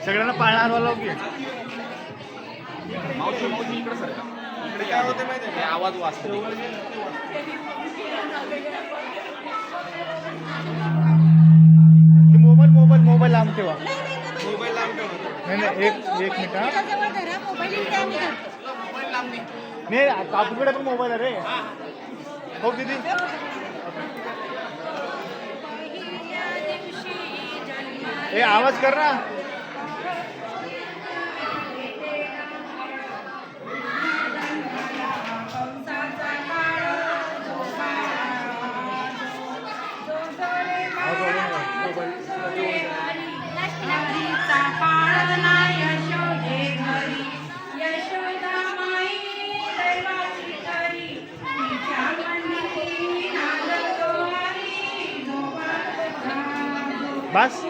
सगळ्यांना पाळणा हलवायला की मावशी मावशी इकडे सर इकडे काय होते माहिती आहे आवाज वाजतो मोबाईल मोबाईल मोबाईल लांब ठेवा मोबाईल लांब ठेवा नाही एक मिनिट हा नाही आपल्याकडे पण मोबाईल आहे रे हो दीदी ए आवाज कर ना बस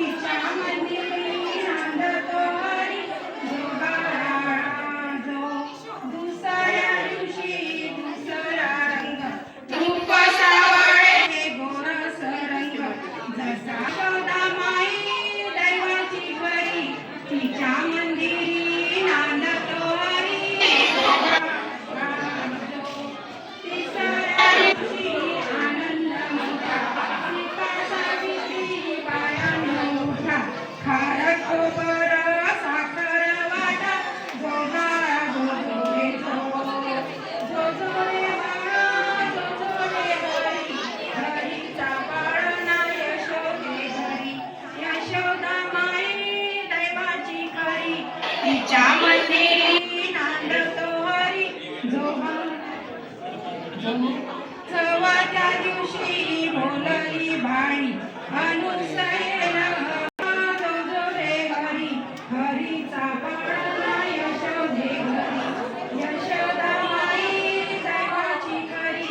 सवाच्या दिवशी बोलली बाणी अनुसरेन जो रे हरी हरीचा पाळणा यशोदे घरी यशोदा माई दैवाची खरी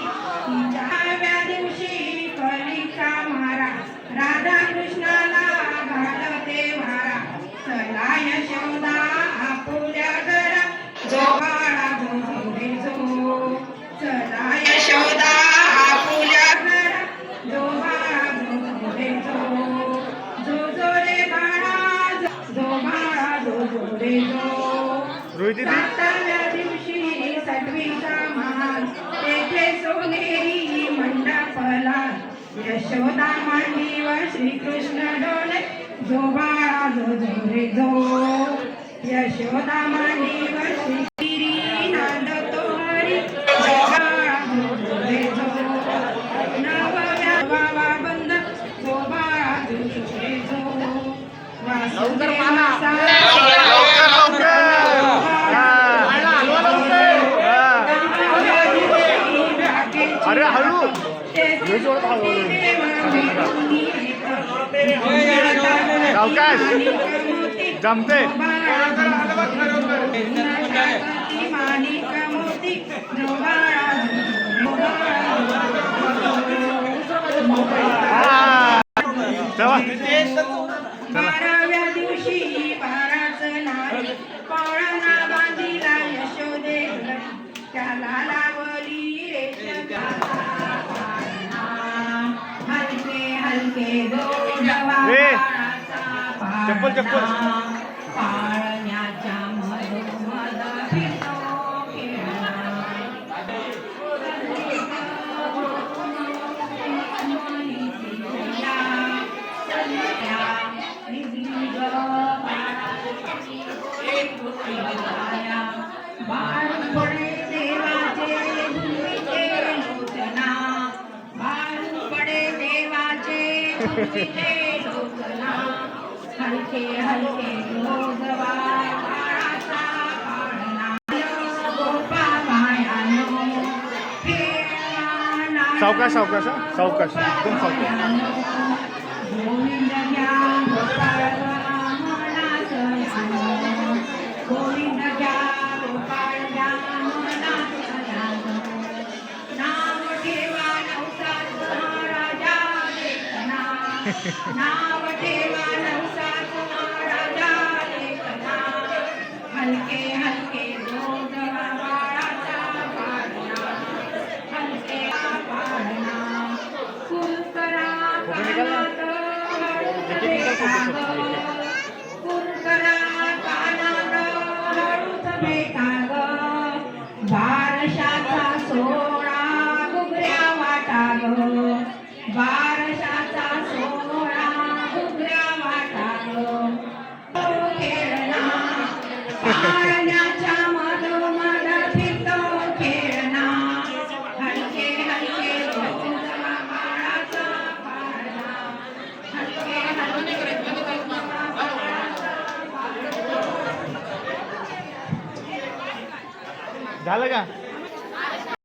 तिच्या दिवशी कलिका मारा राधा कृष्णाला घालते वारा चला यशोदा आपुल्या घरा जो बाळा जो रे जो चला यशोदा आपुल्या घरा जो बाळा जो रे जो रे बाळा जो बाळा जो रे जो सातव्या दिवशी सटवीचा मान तेथे सोनेरी मंडपला यशोदा मांडीवर श्रीकृष्ण डोले जो बाळा जो रे जो यशोदा मांडीवर श्री नांदतो हरी अरे हळू सावकाश जमते बाराव्या दिवशी बाराच नारी पाळणा बांधिला यशोदे त्याला लावली हलके हलके चप्पल चप्पल पाळण्याच्या मधोमध फिरतो हलके हलके सावकाश सावकाश सावकाश एकदम सावकाश गोविंद घ्या गोपाळ मनास गोविंद घ्या गोपाळ घ्या मनास नाव ठेवा नवसात महाराजा देखना नाव ठेवा नवसात महाराजा देखना बारशाचा सोळा घुगऱ्या वाटा ग बारशाचा सोळा घुगऱ्या वाटा ग खेळणा पाळण्याच्या मधोमध फिरतो खेळणा हलके हलके तुझा बाळाचा पाळणा हलके हलके तुझा बाळाचा झालं का